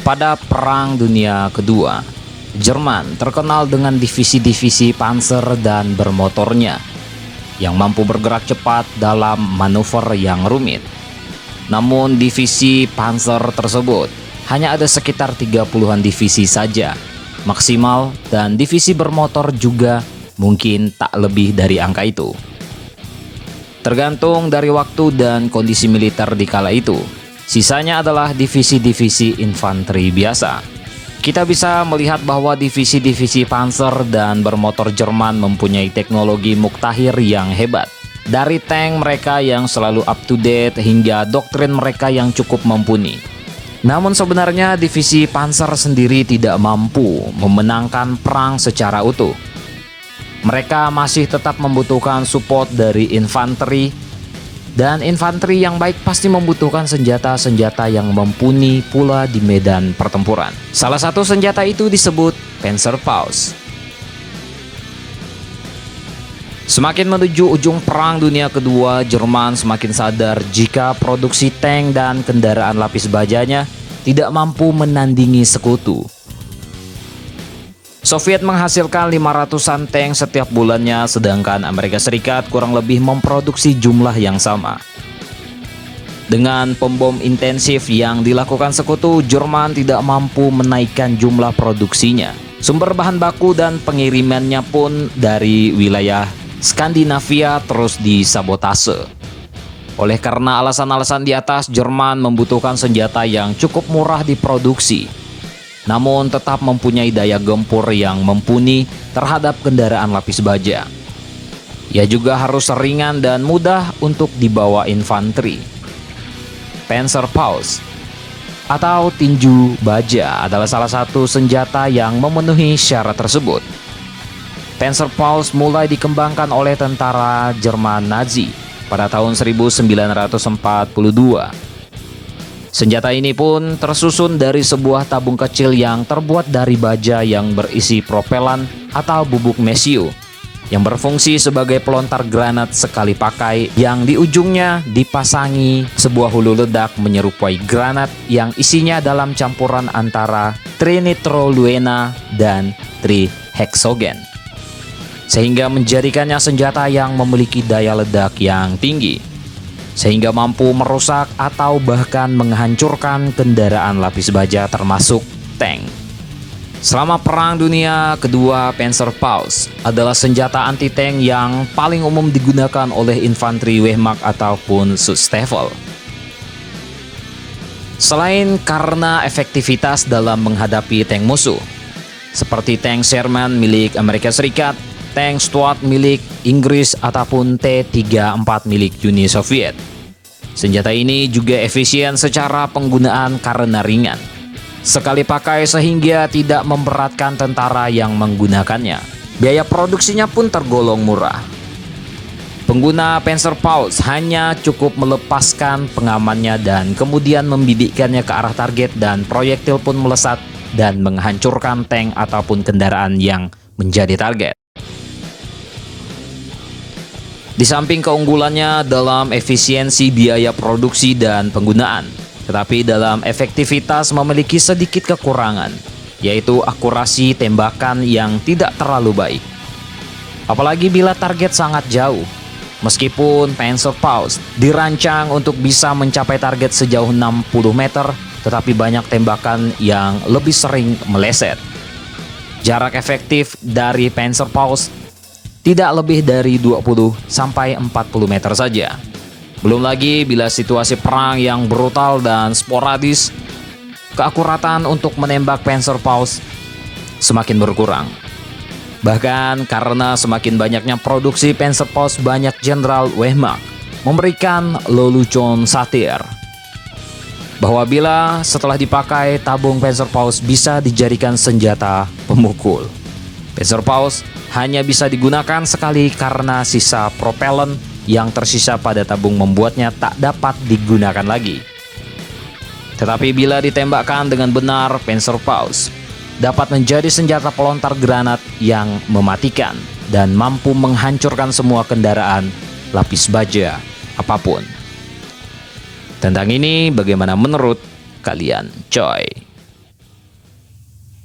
Pada Perang Dunia Kedua, Jerman terkenal dengan divisi-divisi panser dan bermotornya yang mampu bergerak cepat dalam manuver yang rumit. Namun divisi panser tersebut hanya ada sekitar 30-an divisi saja maksimal, dan divisi bermotor juga mungkin tak lebih dari angka itu. Tergantung dari waktu dan kondisi militer di kala itu, sisanya adalah divisi-divisi infanteri biasa. Kita bisa melihat bahwa divisi-divisi panser dan bermotor Jerman mempunyai teknologi muktahir yang hebat. Dari tank mereka yang selalu up to date hingga doktrin mereka yang cukup mumpuni. Namun sebenarnya divisi panser sendiri tidak mampu memenangkan perang secara utuh. Mereka masih tetap membutuhkan support dari infanteri, dan infanteri yang baik pasti membutuhkan senjata-senjata yang mumpuni pula di medan pertempuran. Salah satu senjata itu disebut Panzerfaust. Semakin menuju ujung Perang Dunia Kedua, Jerman semakin sadar jika produksi tank dan kendaraan lapis bajanya tidak mampu menandingi sekutu. Soviet menghasilkan 500-an tank setiap bulannya, sedangkan Amerika Serikat kurang lebih memproduksi jumlah yang sama. Dengan pembom intensif yang dilakukan sekutu, Jerman tidak mampu menaikkan jumlah produksinya. Sumber bahan baku dan pengirimannya pun dari wilayah Skandinavia terus disabotase. Oleh karena alasan-alasan di atas, Jerman membutuhkan senjata yang cukup murah diproduksi, namun tetap mempunyai daya gempur yang mumpuni terhadap kendaraan lapis baja. Ia juga harus ringan dan mudah untuk dibawa infanteri. Panzerfaust atau tinju baja adalah salah satu senjata yang memenuhi syarat tersebut. Panzerfaust mulai dikembangkan oleh tentara Jerman Nazi pada tahun 1942. Senjata ini pun tersusun dari sebuah tabung kecil yang terbuat dari baja yang berisi propelan atau bubuk mesiu yang berfungsi sebagai pelontar granat sekali pakai, yang di ujungnya dipasangi sebuah hulu ledak menyerupai granat yang isinya dalam campuran antara trinitroluena dan trihexogen, sehingga menjadikannya senjata yang memiliki daya ledak yang tinggi, sehingga mampu merusak atau bahkan menghancurkan kendaraan lapis baja termasuk tank. Selama Perang Dunia Kedua, Panzerfaust adalah senjata anti-tank yang paling umum digunakan oleh infanteri Wehrmacht ataupun Schutzstaffel. Selain karena efektivitas dalam menghadapi tank musuh, seperti tank Sherman milik Amerika Serikat, tank Stuart milik Inggris ataupun T-34 milik Uni Soviet. Senjata ini juga efisien secara penggunaan karena ringan, sekali pakai sehingga tidak memberatkan tentara yang menggunakannya. Biaya produksinya pun tergolong murah. Pengguna Panzerfaust hanya cukup melepaskan pengamannya dan kemudian membidikkannya ke arah target, dan proyektil pun melesat dan menghancurkan tank ataupun kendaraan yang menjadi target. Di samping keunggulannya dalam efisiensi biaya produksi dan penggunaan, tetapi dalam efektivitas memiliki sedikit kekurangan, yaitu akurasi tembakan yang tidak terlalu baik. Apalagi bila target sangat jauh. Meskipun Panzerfaust dirancang untuk bisa mencapai target sejauh 60 meter, tetapi banyak tembakan yang lebih sering meleset. Jarak efektif dari Panzerfaust tidak lebih dari 20 sampai 40 meter saja. Belum lagi bila situasi perang yang brutal dan sporadis, keakuratan untuk menembak Panzerfaust semakin berkurang. Bahkan karena semakin banyaknya produksi Panzerfaust, banyak jenderal Wehrmacht memberikan lelucon satir bahwa bila setelah dipakai, tabung Panzerfaust bisa dijadikan senjata pemukul. Panzerfaust hanya bisa digunakan sekali karena sisa propellen yang tersisa pada tabung membuatnya tak dapat digunakan lagi. Tetapi bila ditembakkan dengan benar, Panzerfaust dapat menjadi senjata pelontar granat yang mematikan dan mampu menghancurkan semua kendaraan lapis baja apapun. Tentang ini bagaimana menurut kalian, coy?